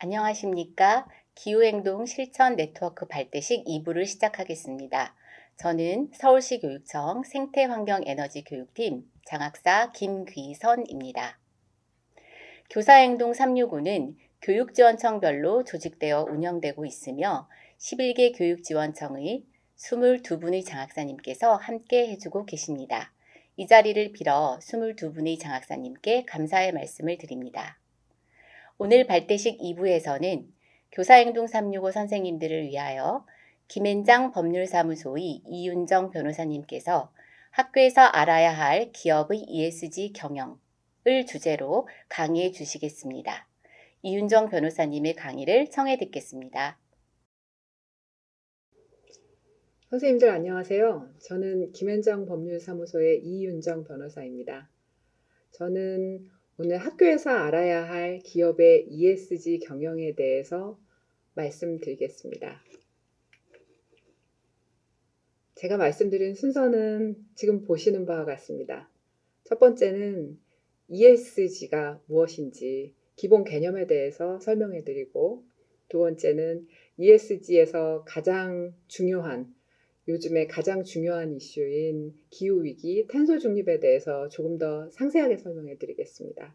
안녕하십니까? 기후행동 실천 네트워크 발대식 2부를 시작하겠습니다. 저는 서울시 교육청 생태환경에너지교육팀 장학사 김귀선입니다. 교사행동 365는 교육지원청별로 조직되어 운영되고 있으며 11개 교육지원청의 22분의 장학사님께서 함께 해주고 계십니다. 이 자리를 빌어 22분의 장학사님께 감사의 말씀을 드립니다. 오늘 발대식 2부에서는 교사행동 365 선생님들을 위하여 김앤장 법률사무소의 이윤정 변호사님께서 학교에서 알아야 할 기업의 ESG 경영을 주제로 강의해 주시겠습니다. 이윤정 변호사님의 강의를 청해 듣겠습니다. 선생님들 안녕하세요. 저는 김앤장 법률사무소의 이윤정 변호사입니다. 저는 오늘 학교에서 알아야 할 기업의 ESG 경영에 대해서 말씀드리겠습니다. 제가 말씀드린 순서는 지금 보시는 바와 같습니다. 첫 번째는 ESG가 무엇인지 기본 개념에 대해서 설명해 드리고, 두 번째는 ESG에서 요즘에 가장 중요한 이슈인 기후위기, 탄소 중립에 대해서 조금 더 상세하게 설명해 드리겠습니다.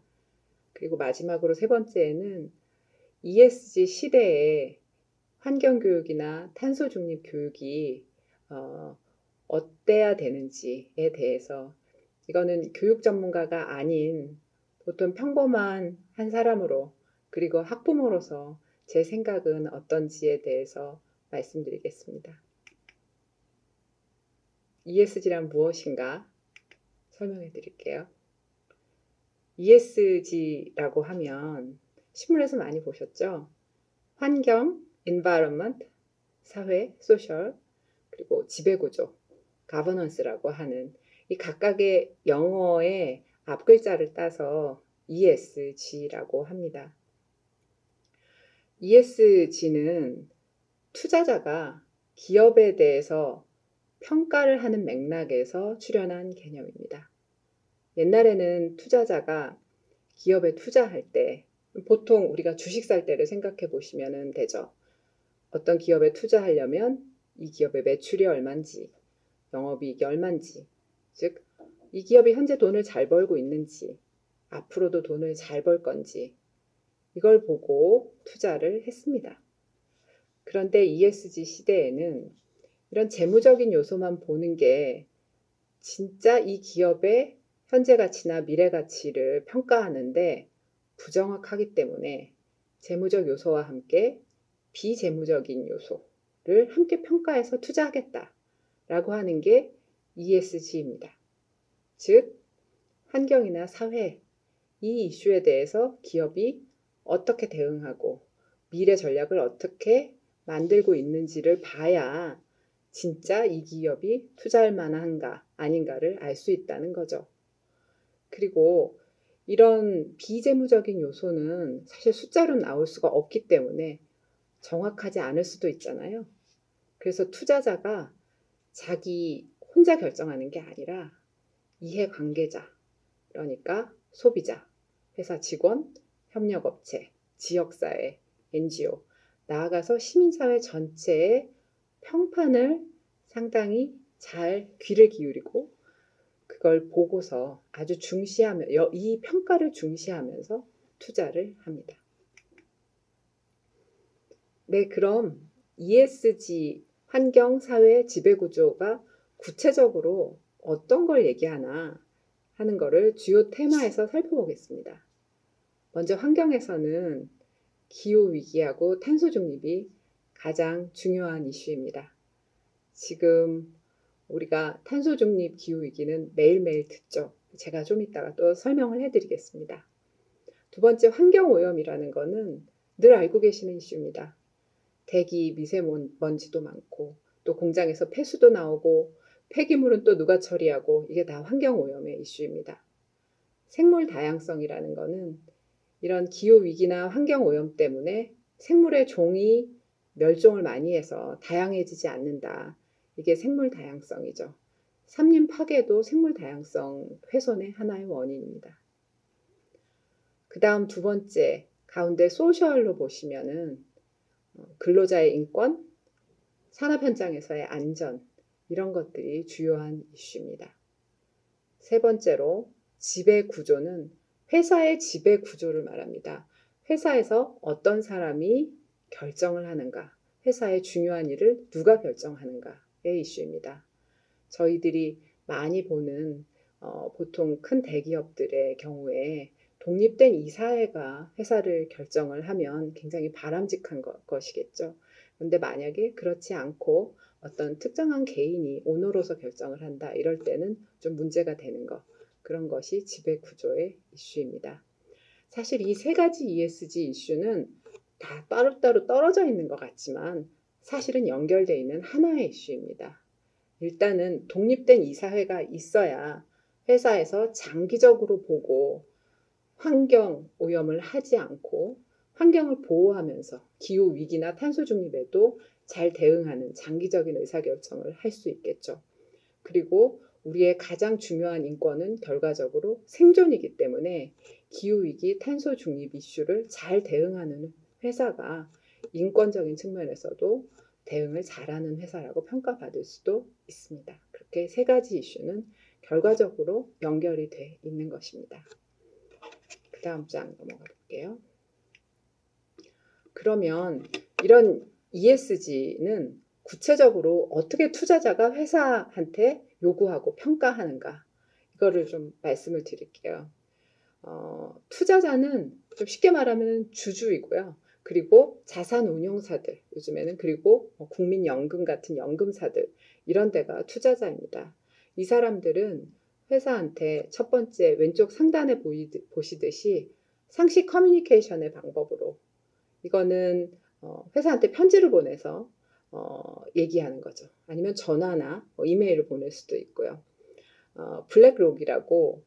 그리고 마지막으로 세 번째에는 ESG 시대에 환경교육이나 탄소 중립 교육이 어때야 되는지에 대해서, 이거는 교육 전문가가 아닌 보통 평범한 한 사람으로, 그리고 학부모로서 제 생각은 어떤지에 대해서 말씀드리겠습니다. ESG란 무엇인가 설명해 드릴게요. ESG라고 하면 신문에서 많이 보셨죠? 환경, environment, 사회, social, 그리고 지배구조, governance라고 하는 이 각각의 영어의 앞글자를 따서 ESG라고 합니다. ESG는 투자자가 기업에 대해서 평가를 하는 맥락에서 출현한 개념입니다. 옛날에는 투자자가 기업에 투자할 때, 보통 우리가 주식 살 때를 생각해 보시면 되죠. 어떤 기업에 투자하려면 이 기업의 매출이 얼마인지, 영업이익이 얼마인지, 즉 이 기업이 현재 돈을 잘 벌고 있는지, 앞으로도 돈을 잘 벌 건지, 이걸 보고 투자를 했습니다. 그런데 ESG 시대에는 이런 재무적인 요소만 보는 게 진짜 이 기업의 현재 가치나 미래 가치를 평가하는데 부정확하기 때문에 재무적 요소와 함께 비재무적인 요소를 함께 평가해서 투자하겠다라고 하는 게 ESG입니다. 즉, 환경이나 사회, 이 이슈에 대해서 기업이 어떻게 대응하고 미래 전략을 어떻게 만들고 있는지를 봐야 진짜 이 기업이 투자할 만한가 아닌가를 알 수 있다는 거죠. 그리고 이런 비재무적인 요소는 사실 숫자로 나올 수가 없기 때문에 정확하지 않을 수도 있잖아요. 그래서 투자자가 자기 혼자 결정하는 게 아니라 이해관계자, 그러니까 소비자, 회사 직원, 협력업체, 지역사회, NGO, 나아가서 시민사회 전체의 평판을 상당히 잘 귀를 기울이고 그걸 보고서 아주 이 평가를 중시하면서 투자를 합니다. 네, 그럼 ESG, 환경, 사회, 지배구조가 구체적으로 어떤 걸 얘기하나 하는 거를 주요 테마에서 살펴보겠습니다. 먼저 환경에서는 기후위기하고 탄소 중립이 가장 중요한 이슈입니다. 지금 우리가 탄소 중립 기후위기는 매일매일 듣죠. 제가 좀 이따가 또 설명을 해드리겠습니다. 두 번째, 환경오염이라는 거는 늘 알고 계시는 이슈입니다. 대기 미세먼지도 많고 또 공장에서 폐수도 나오고 폐기물은 또 누가 처리하고, 이게 다 환경오염의 이슈입니다. 생물 다양성이라는 거는 이런 기후위기나 환경오염 때문에 생물의 종이 멸종을 많이 해서 다양해지지 않는다. 이게 생물 다양성이죠. 산림 파괴도 생물 다양성 훼손의 하나의 원인입니다. 그 다음 두 번째, 가운데 소셜로 보시면은 근로자의 인권, 산업 현장에서의 안전 이런 것들이 주요한 이슈입니다. 세 번째로 지배 구조는 회사의 지배 구조를 말합니다. 회사에서 어떤 사람이 결정을 하는가, 회사의 중요한 일을 누가 결정하는가의 이슈입니다. 저희들이 많이 보는 보통 큰 대기업들의 경우에 독립된 이사회가 회사를 결정을 하면 굉장히 바람직한 것이겠죠. 그런데 만약에 그렇지 않고 어떤 특정한 개인이 오너로서 결정을 한다 이럴 때는 좀 문제가 되는 것, 그런 것이 지배 구조의 이슈입니다. 사실 이 세 가지 ESG 이슈는 다 따로따로 떨어져 있는 것 같지만 사실은 연결되어 있는 하나의 이슈입니다. 일단은 독립된 이사회가 있어야 회사에서 장기적으로 보고 환경 오염을 하지 않고 환경을 보호하면서 기후 위기나 탄소 중립에도 잘 대응하는 장기적인 의사결정을 할 수 있겠죠. 그리고 우리의 가장 중요한 인권은 결과적으로 생존이기 때문에 기후 위기, 탄소 중립 이슈를 잘 대응하는 회사가 인권적인 측면에서도 대응을 잘하는 회사라고 평가받을 수도 있습니다. 그렇게 세 가지 이슈는 결과적으로 연결이 돼 있는 것입니다. 그 다음 장 넘어가 볼게요. 그러면 이런 ESG는 구체적으로 어떻게 투자자가 회사한테 요구하고 평가하는가, 이거를 좀 말씀을 드릴게요. 투자자는 좀 쉽게 말하면 주주이고요. 그리고 자산운용사들, 요즘에는 그리고 국민연금 같은 연금사들, 이런 데가 투자자입니다. 이 사람들은 회사한테 첫 번째 왼쪽 상단에 보시듯이 상시 커뮤니케이션의 방법으로, 이거는 회사한테 편지를 보내서 얘기하는 거죠. 아니면 전화나 이메일을 보낼 수도 있고요. 블랙록이라고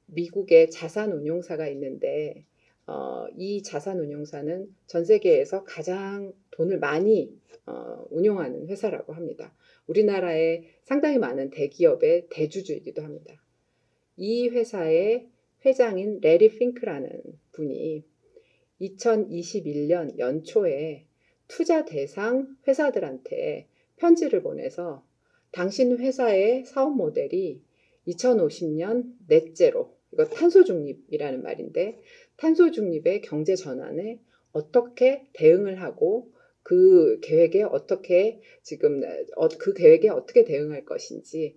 미국의 자산운용사가 있는데 이 자산운용사는 전 세계에서 가장 돈을 많이 운용하는 회사라고 합니다. 우리나라에 상당히 많은 대기업의 대주주이기도 합니다. 이 회사의 회장인 레리 핑크라는 분이 2021년 연초에 투자 대상 회사들한테 편지를 보내서 당신 회사의 사업 모델이 2050년 넷제로, 이거 탄소 중립이라는 말인데 탄소 중립의 경제 전환에 어떻게 대응을 하고 그 계획에 어떻게 대응할 것인지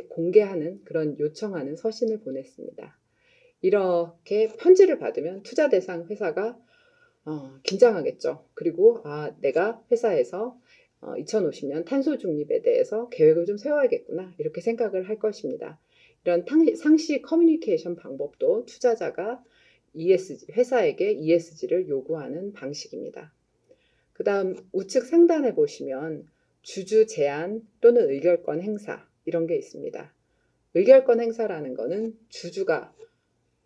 공개하는 그런 요청하는 서신을 보냈습니다. 이렇게 편지를 받으면 투자 대상 회사가 긴장하겠죠. 그리고 내가 회사에서 2050년 탄소 중립에 대해서 계획을 좀 세워야겠구나, 이렇게 생각을 할 것입니다. 이런 상시 커뮤니케이션 방법도 투자자가 회사에게 ESG를 요구하는 방식입니다. 그 다음 우측 상단에 보시면 주주 제안 또는 의결권 행사, 이런 게 있습니다. 의결권 행사라는 거는 주주가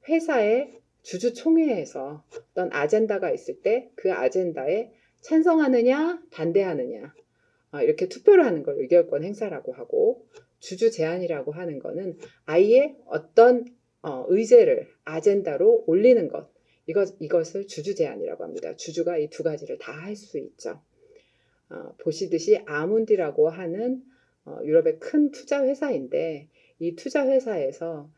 회사의 주주총회에서 어떤 아젠다가 있을 때 그 아젠다에 찬성하느냐 반대하느냐 이렇게 투표를 하는 걸 의결권 행사라고 하고, 주주 제안이라고 하는 거는 아예 어떤 의제를 아젠다로 올리는 것, 이것을 주주 제안이라고 합니다. 주주가 이 두 가지를 다 할 수 있죠. 보시듯이 아문디라고 하는 유럽의 큰 투자 회사인데 이 투자 회사에서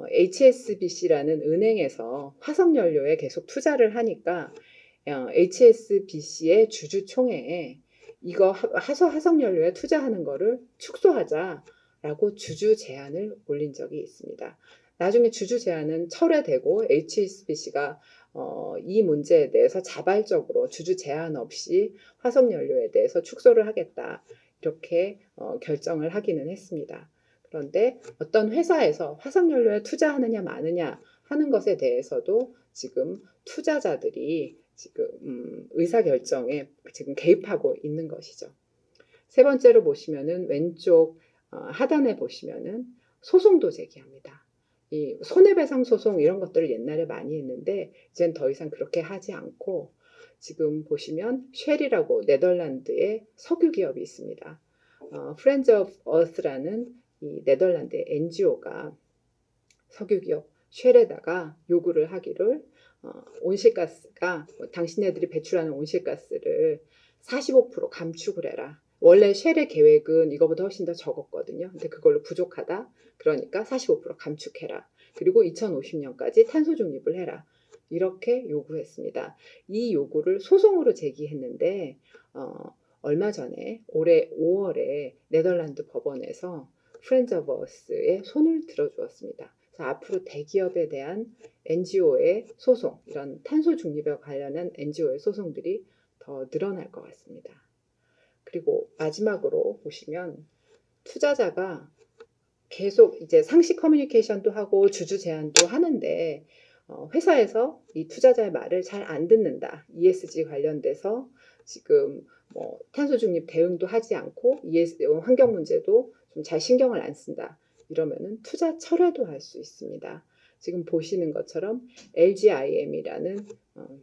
HSBC라는 은행에서 화석연료에 계속 투자를 하니까 HSBC의 주주총회에 이거 화석연료에 투자하는 거를 축소하자라고 주주 제안을 올린 적이 있습니다. 나중에 주주 제안은 철회되고 HSBC가 이 문제에 대해서 자발적으로 주주 제안 없이 화석연료에 대해서 축소를 하겠다, 이렇게 결정을 하기는 했습니다. 그런데 어떤 회사에서 화석연료에 투자하느냐 마느냐 하는 것에 대해서도 지금 투자자들이 지금 의사결정에 지금 개입하고 있는 것이죠. 세 번째로 보시면은 왼쪽 하단에 보시면은 소송도 제기합니다. 이 손해배상 소송 이런 것들을 옛날에 많이 했는데 이젠 더 이상 그렇게 하지 않고, 지금 보시면 쉘이라고 네덜란드의 석유 기업이 있습니다. Friends of Earth라는 이 네덜란드의 NGO가 석유 기업 쉘에다가 요구를 하기를 온실가스가 당신네들이 배출하는 온실가스를 45% 감축을 해라. 원래 쉘의 계획은 이거보다 훨씬 더 적었거든요. 근데 그걸로 부족하다. 그러니까 45% 감축해라. 그리고 2050년까지 탄소 중립을 해라. 이렇게 요구했습니다. 이 요구를 소송으로 제기했는데 얼마 전에 올해 5월에 네덜란드 법원에서 프렌즈 오브 어스의 손을 들어주었습니다. 그래서 앞으로 대기업에 대한 NGO의 소송, 이런 탄소 중립에 관련한 NGO의 소송들이 더 늘어날 것 같습니다. 그리고 마지막으로 보시면 투자자가 계속 이제 상시 커뮤니케이션도 하고 주주 제안도 하는데 회사에서 이 투자자의 말을 잘 안 듣는다. ESG 관련돼서 지금 탄소 중립 대응도 하지 않고 환경 문제도 좀 잘 신경을 안 쓴다. 이러면은 투자 철회도 할 수 있습니다. 지금 보시는 것처럼 LGIM이라는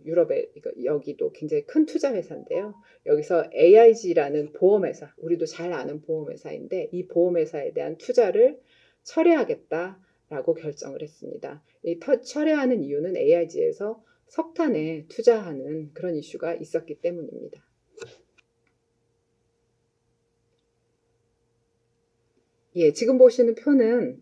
유럽의 여기도 굉장히 큰 투자 회사인데요. 여기서 AIG라는 보험회사, 우리도 잘 아는 보험회사인데 이 보험회사에 대한 투자를 철회하겠다라고 결정을 했습니다. 이 철회하는 이유는 AIG에서 석탄에 투자하는 그런 이슈가 있었기 때문입니다. 지금 보시는 표는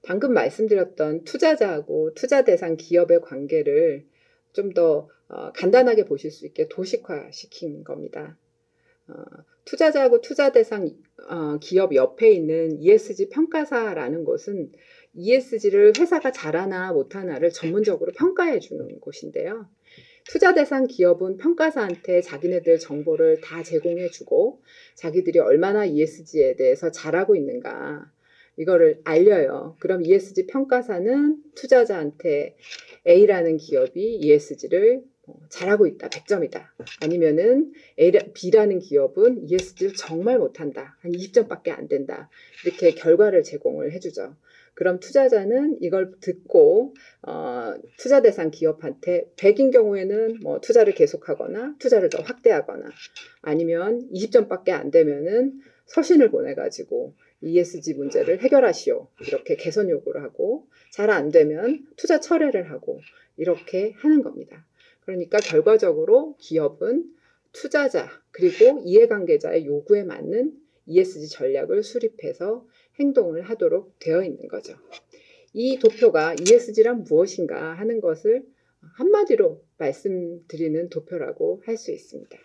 방금 말씀드렸던 투자자하고 투자 대상 기업의 관계를 좀 더 간단하게 보실 수 있게 도식화시킨 겁니다. 투자자하고 투자 대상 기업 옆에 있는 ESG 평가사라는 곳은 ESG를 회사가 잘하나 못하나를 전문적으로 평가해 주는 곳인데요. 투자 대상 기업은 평가사한테 자기네들 정보를 다 제공해 주고 자기들이 얼마나 ESG에 대해서 잘하고 있는가 이거를 알려요. 그럼 ESG 평가사는 투자자한테 A라는 기업이 ESG를 잘하고 있다, 100점이다. 아니면은 B라는 기업은 ESG를 정말 못한다, 한 20점밖에 안 된다. 이렇게 결과를 제공을 해주죠. 그럼 투자자는 이걸 듣고 투자 대상 기업한테 100인 경우에는 투자를 계속하거나 투자를 더 확대하거나 아니면 20점밖에 안 되면은 서신을 보내가지고 ESG 문제를 해결하시오. 이렇게 개선 요구를 하고 잘 안 되면 투자 철회를 하고 이렇게 하는 겁니다. 그러니까 결과적으로 기업은 투자자 그리고 이해관계자의 요구에 맞는 ESG 전략을 수립해서 행동을 하도록 되어 있는 거죠. 이 도표가 ESG란 무엇인가 하는 것을 한마디로 말씀드리는 도표라고 할 수 있습니다.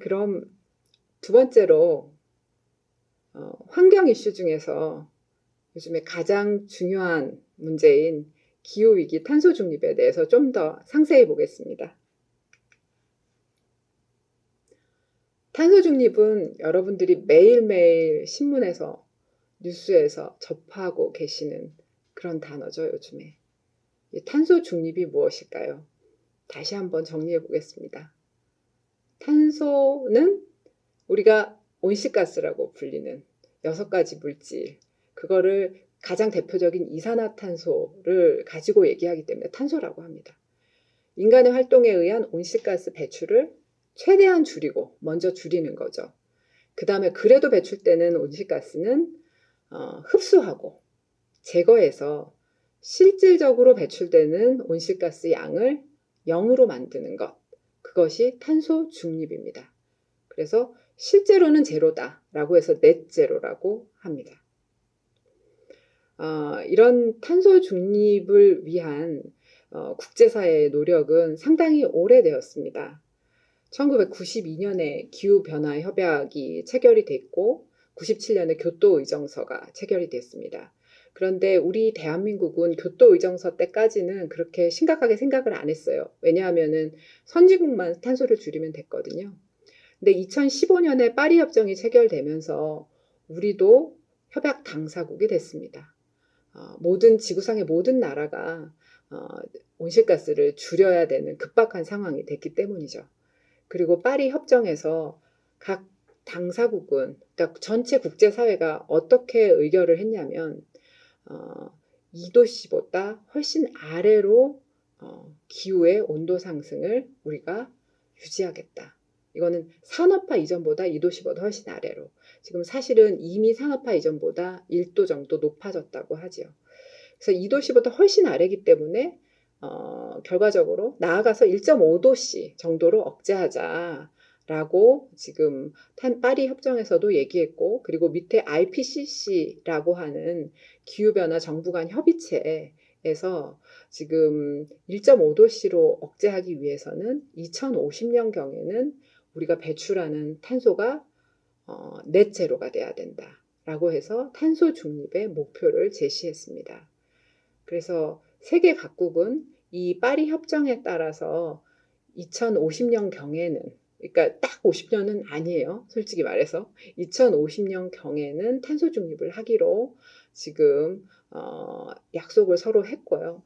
그럼 두 번째로 환경 이슈 중에서 요즘에 가장 중요한 문제인 기후위기 탄소 중립에 대해서 좀 더 상세히 보겠습니다. 탄소 중립은 여러분들이 매일매일 신문에서 뉴스에서 접하고 계시는 그런 단어죠, 요즘에. 탄소 중립이 무엇일까요? 다시 한번 정리해 보겠습니다. 탄소는 우리가 온실가스라고 불리는 6가지 물질, 그거를 가장 대표적인 이산화탄소를 가지고 얘기하기 때문에 탄소라고 합니다. 인간의 활동에 의한 온실가스 배출을 최대한 줄이고 먼저 줄이는 거죠. 그 다음에 그래도 배출되는 온실가스는 흡수하고 제거해서 실질적으로 배출되는 온실가스 양을 0으로 만드는 것, 그것이 탄소 중립입니다. 그래서 실제로는 제로다라고 해서 넷제로라고 합니다. 이런 탄소 중립을 위한 국제사회의 노력은 상당히 오래되었습니다. 1992년에 기후변화 협약이 체결이 됐고 97년에 교토의정서가 체결이 됐습니다. 그런데 우리 대한민국은 교토의정서 때까지는 그렇게 심각하게 생각을 안 했어요. 왜냐하면은 선진국만 탄소를 줄이면 됐거든요. 근데 2015년에 파리협정이 체결되면서 우리도 협약 당사국이 됐습니다. 지구상의 모든 나라가 온실가스를 줄여야 되는 급박한 상황이 됐기 때문이죠. 그리고 파리 협정에서 각 당사국은, 그러니까 전체 국제사회가 어떻게 의결을 했냐면 2도씨보다 훨씬 아래로 기후의 온도 상승을 우리가 유지하겠다. 이거는 산업화 이전보다 2도씨보다 훨씬 아래로. 지금 사실은 이미 산업화 이전보다 1도 정도 높아졌다고 하죠. 그래서 2도씨보다 훨씬 아래이기 때문에 결과적으로 나아가서 1.5도씨 정도로 억제하자라고 지금 파리 협정에서도 얘기했고, 그리고 밑에 IPCC라고 하는 기후변화 정부 간 협의체에서 지금 1.5도씨로 억제하기 위해서는 2050년경에는 우리가 배출하는 탄소가 넷제로가 돼야 된다라고 해서 탄소 중립의 목표를 제시했습니다. 그래서 세계 각국은 이 파리 협정에 따라서 2050년경에는, 그러니까 딱 50년은 아니에요. 솔직히 말해서 2050년경에는 탄소 중립을 하기로 지금 약속을 서로 했고요.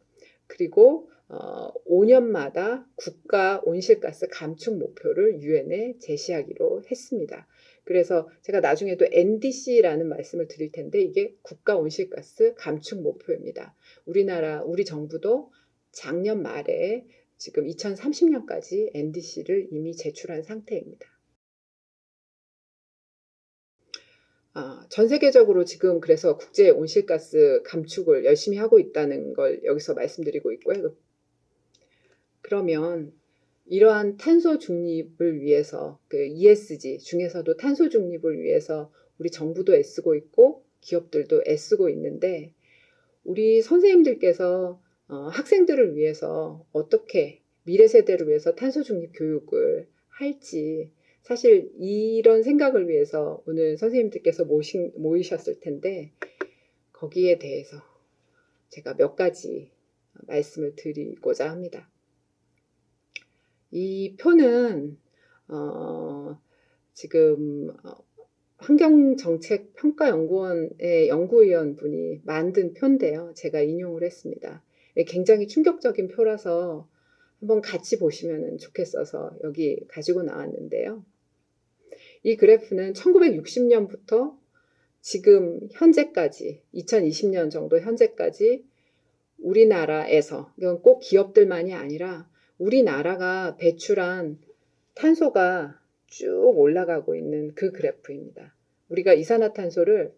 그리고 5년마다 국가 온실가스 감축 목표를 유엔에 제시하기로 했습니다. 그래서 제가 나중에도 NDC라는 말씀을 드릴 텐데, 이게 국가 온실가스 감축 목표입니다. 우리 정부도 작년 말에 지금 2030년까지 NDC를 이미 제출한 상태입니다. 전 세계적으로 지금 그래서 국제 온실가스 감축을 열심히 하고 있다는 걸 여기서 말씀드리고 있고요. 그러면 이러한 탄소 중립을 위해서, 그 ESG 중에서도 탄소 중립을 위해서 우리 정부도 애쓰고 있고 기업들도 애쓰고 있는데, 우리 선생님들께서 학생들을 위해서 어떻게 미래 세대를 위해서 탄소 중립 교육을 할지, 사실 이런 생각을 위해서 오늘 선생님들께서 모이셨을 텐데, 거기에 대해서 제가 몇 가지 말씀을 드리고자 합니다. 이 표는 지금 환경정책평가연구원의 연구위원 분이 만든 표인데요. 제가 인용을 했습니다. 굉장히 충격적인 표라서 한번 같이 보시면 좋겠어서 여기 가지고 나왔는데요. 이 그래프는 1960년부터 지금 현재까지 2020년 정도 현재까지 우리나라에서, 이건 꼭 기업들만이 아니라 우리나라가 배출한 탄소가 쭉 올라가고 있는 그 그래프입니다. 우리가 이산화탄소를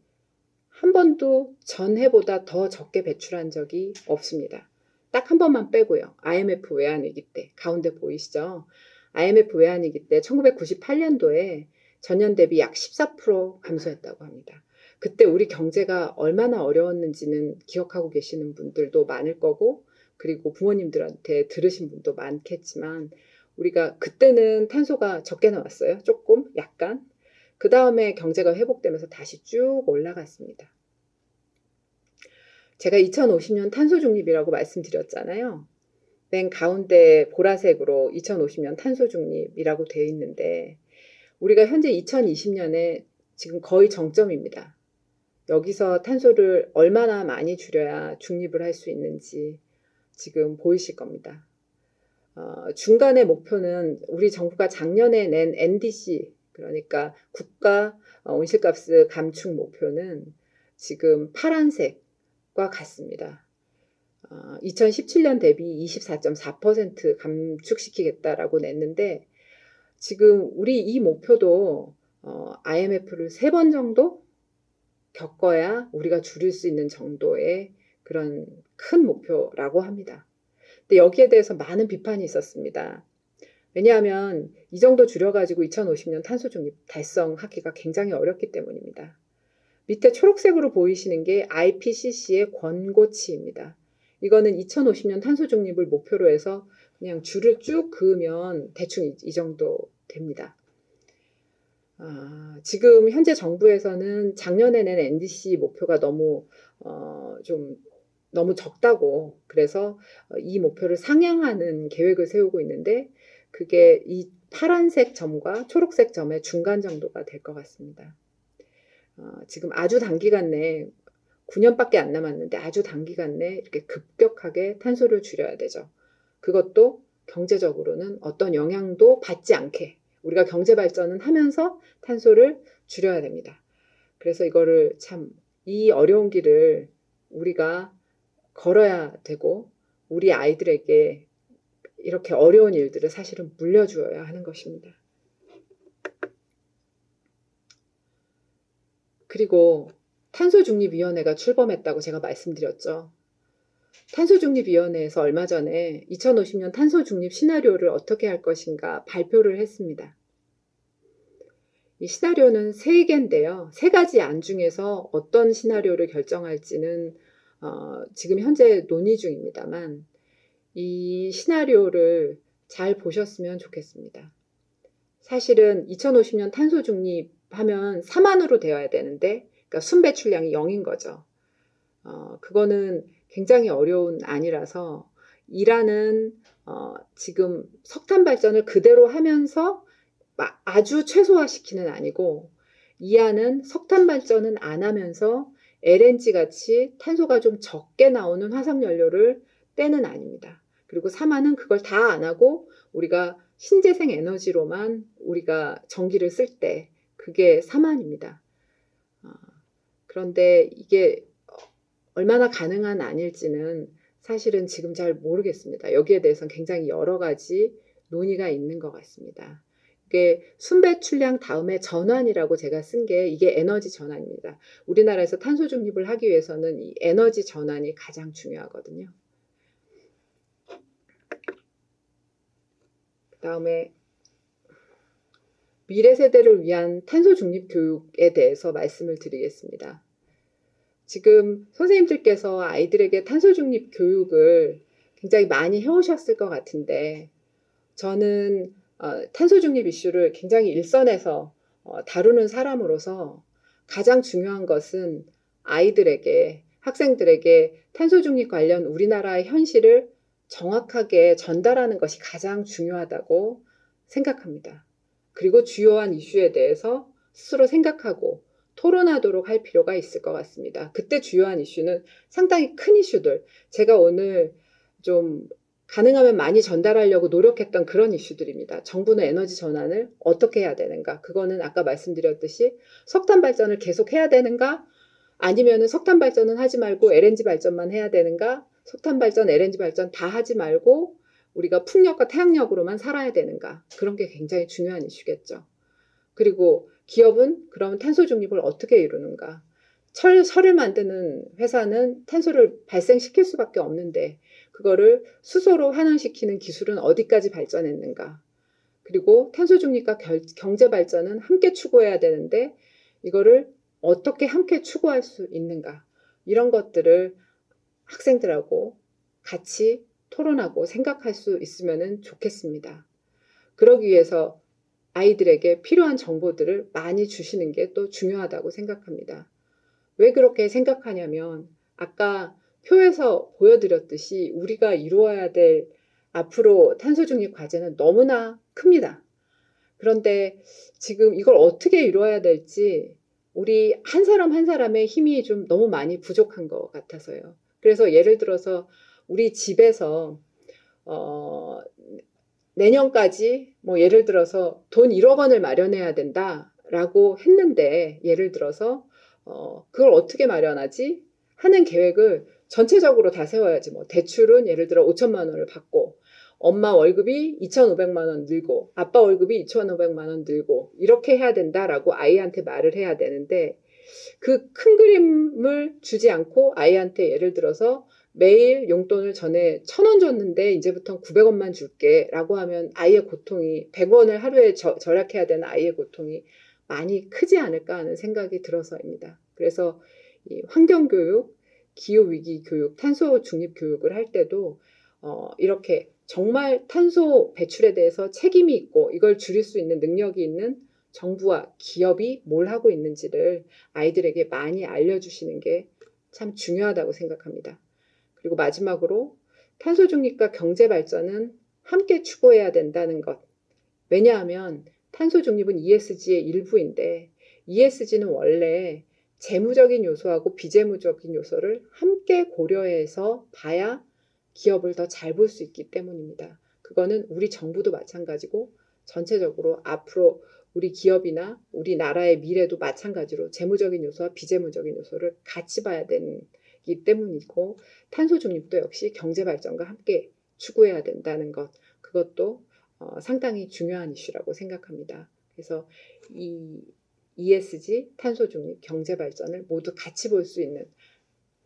한 번도 전해보다 더 적게 배출한 적이 없습니다. 딱 한 번만 빼고요. IMF 외환위기 때, 가운데 보이시죠? IMF 외환위기 때 1998년도에 전년 대비 약 14% 감소했다고 합니다. 그때 우리 경제가 얼마나 어려웠는지는 기억하고 계시는 분들도 많을 거고, 그리고 부모님들한테 들으신 분도 많겠지만, 우리가 그때는 탄소가 적게 나왔어요. 조금, 약간. 그 다음에 경제가 회복되면서 다시 쭉 올라갔습니다. 제가 2050년 탄소 중립이라고 말씀드렸잖아요. 맨 가운데 보라색으로 2050년 탄소 중립이라고 되어 있는데, 우리가 현재 2020년에 지금 거의 정점입니다. 여기서 탄소를 얼마나 많이 줄여야 중립을 할 수 있는지 지금 보이실 겁니다. 중간의 목표는 우리 정부가 작년에 낸 NDC, 그러니까 국가 온실가스 감축 목표는 지금 파란색과 같습니다. 2017년 대비 24.4% 감축시키겠다라고 냈는데, 지금 우리 이 목표도 IMF를 3번 정도 겪어야 우리가 줄일 수 있는 정도의 그런 큰 목표라고 합니다. 근데 여기에 대해서 많은 비판이 있었습니다. 왜냐하면 이 정도 줄여가지고 2050년 탄소 중립 달성하기가 굉장히 어렵기 때문입니다. 밑에 초록색으로 보이시는 게 IPCC의 권고치입니다. 이거는 2050년 탄소 중립을 목표로 해서 그냥 줄을 쭉 그으면 대충 이 정도 됩니다. 지금 현재 정부에서는 작년에 낸 NDC 목표가 너무 적다고, 그래서 이 목표를 상향하는 계획을 세우고 있는데, 그게 이 파란색 점과 초록색 점의 중간 정도가 될 것 같습니다. 지금 아주 단기간 내에 9년밖에 안 남았는데 아주 단기간 내에 이렇게 급격하게 탄소를 줄여야 되죠. 그것도 경제적으로는 어떤 영향도 받지 않게 우리가 경제 발전은 하면서 탄소를 줄여야 됩니다. 그래서 이거를 이 어려운 길을 우리가 걸어야 되고, 우리 아이들에게 이렇게 어려운 일들을 사실은 물려주어야 하는 것입니다. 그리고 탄소중립위원회가 출범했다고 제가 말씀드렸죠. 탄소중립위원회에서 얼마 전에 2050년 탄소중립 시나리오를 어떻게 할 것인가 발표를 했습니다. 이 시나리오는 3개인데요. 3가지 안 중에서 어떤 시나리오를 결정할지는 지금 현재 논의 중입니다만 이 시나리오를 잘 보셨으면 좋겠습니다. 사실은 2050년 탄소 중립하면 4만으로 되어야 되는데 그러니까 순배출량이 0인 거죠. 그거는 굉장히 어려운 안이라서 이라는 지금 석탄 발전을 그대로 하면서 아주 최소화시키는 아니고 이 안은 석탄 발전은 안 하면서 LNG 같이 탄소가 좀 적게 나오는 화석연료를 떼는 아닙니다. 그리고 3안은 그걸 다 안 하고 우리가 신재생 에너지로만 우리가 전기를 쓸 때 그게 3안입니다. 그런데 이게 얼마나 가능한 안일지는 사실은 지금 잘 모르겠습니다. 여기에 대해서는 굉장히 여러 가지 논의가 있는 것 같습니다. 이게 순배출량 다음에 전환이라고 제가 쓴 게 이게 에너지 전환입니다. 우리나라에서 탄소 중립을 하기 위해서는 이 에너지 전환이 가장 중요하거든요. 그다음에 미래 세대를 위한 탄소 중립 교육에 대해서 말씀을 드리겠습니다. 지금 선생님들께서 아이들에게 탄소 중립 교육을 굉장히 많이 해오셨을 것 같은데 저는 탄소 중립 이슈를 굉장히 일선에서 다루는 사람으로서 가장 중요한 것은 아이들에게, 학생들에게 탄소 중립 관련 우리나라의 현실을 정확하게 전달하는 것이 가장 중요하다고 생각합니다. 그리고 주요한 이슈에 대해서 스스로 생각하고 토론하도록 할 필요가 있을 것 같습니다. 그때 주요한 이슈는 상당히 큰 이슈들, 제가 오늘 좀 가능하면 많이 전달하려고 노력했던 그런 이슈들입니다. 정부는 에너지 전환을 어떻게 해야 되는가? 그거는 아까 말씀드렸듯이 석탄 발전을 계속 해야 되는가? 아니면은 석탄 발전은 하지 말고 LNG 발전만 해야 되는가? 석탄 발전, LNG 발전 다 하지 말고 우리가 풍력과 태양력으로만 살아야 되는가? 그런 게 굉장히 중요한 이슈겠죠. 그리고 기업은 그럼 탄소 중립을 어떻게 이루는가? 철을 만드는 회사는 탄소를 발생시킬 수밖에 없는데 그거를 수소로 환원시키는 기술은 어디까지 발전했는가? 그리고 탄소 중립과 경제 발전은 함께 추구해야 되는데 이거를 어떻게 함께 추구할 수 있는가? 이런 것들을 학생들하고 같이 토론하고 생각할 수 있으면 좋겠습니다. 그러기 위해서 아이들에게 필요한 정보들을 많이 주시는 게 또 중요하다고 생각합니다. 왜 그렇게 생각하냐면 아까 표에서 보여드렸듯이 우리가 이루어야 될 앞으로 탄소 중립 과제는 너무나 큽니다. 그런데 지금 이걸 어떻게 이루어야 될지 우리 한 사람 한 사람의 힘이 좀 너무 많이 부족한 것 같아서요. 그래서 예를 들어서 우리 집에서 내년까지 뭐 예를 들어서 돈 1억 원을 마련해야 된다라고 했는데 예를 들어서 그걸 어떻게 마련하지? 하는 계획을 전체적으로 다 세워야지. 뭐 대출은 예를 들어 5천만 원을 받고 엄마 월급이 2,500만 원 늘고 아빠 월급이 2,500만 원 늘고 이렇게 해야 된다라고 아이한테 말을 해야 되는데 그 큰 그림을 주지 않고 아이한테 예를 들어서 매일 용돈을 전에 1,000원 줬는데 이제부터 900원만 줄게 라고 하면 아이의 고통이 100원을 하루에 절약해야 되는 아이의 고통이 많이 크지 않을까 하는 생각이 들어서입니다. 그래서 이 환경교육, 기후위기 교육, 탄소 중립 교육을 할 때도 이렇게 정말 탄소 배출에 대해서 책임이 있고 이걸 줄일 수 있는 능력이 있는 정부와 기업이 뭘 하고 있는지를 아이들에게 많이 알려주시는 게 참 중요하다고 생각합니다. 그리고 마지막으로 탄소 중립과 경제 발전은 함께 추구해야 된다는 것. 왜냐하면 탄소 중립은 ESG의 일부인데 ESG는 원래 재무적인 요소하고 비재무적인 요소를 함께 고려해서 봐야 기업을 더 잘 볼 수 있기 때문입니다. 그거는 우리 정부도 마찬가지고 전체적으로 앞으로 우리 기업이나 우리나라의 미래도 마찬가지로 재무적인 요소와 비재무적인 요소를 같이 봐야 되기 때문이고 탄소 중립도 역시 경제 발전과 함께 추구해야 된다는 것, 그것도 상당히 중요한 이슈라고 생각합니다. 그래서 이 ESG, 탄소 중립, 경제 발전을 모두 같이 볼 수 있는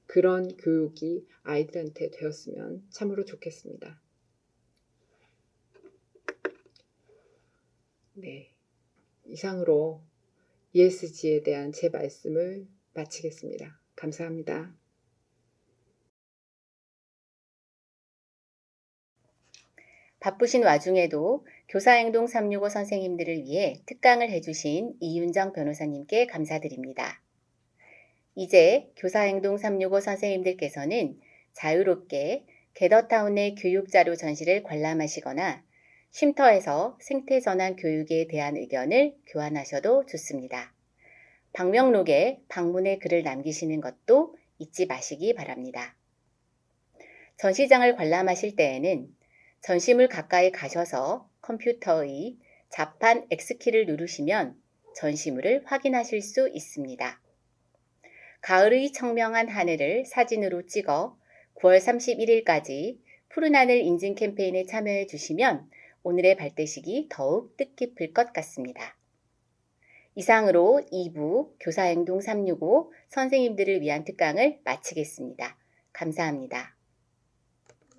그런 교육이 아이들한테 되었으면 참으로 좋겠습니다. 네, 이상으로 ESG에 대한 제 말씀을 마치겠습니다. 감사합니다. 바쁘신 와중에도 교사행동 365 선생님들을 위해 특강을 해주신 이윤정 변호사님께 감사드립니다. 이제 교사행동 365 선생님들께서는 자유롭게 게더타운의 교육자료 전시를 관람하시거나 쉼터에서 생태전환 교육에 대한 의견을 교환하셔도 좋습니다. 방명록에 방문의 글을 남기시는 것도 잊지 마시기 바랍니다. 전시장을 관람하실 때에는 전시물 가까이 가셔서 컴퓨터의 자판 X키를 누르시면 전시물을 확인하실 수 있습니다. 가을의 청명한 하늘을 사진으로 찍어 9월 31일까지 푸른 하늘 인증 캠페인에 참여해 주시면 오늘의 발대식이 더욱 뜻깊을 것 같습니다. 이상으로 2부 교사행동 365 선생님들을 위한 특강을 마치겠습니다. 감사합니다.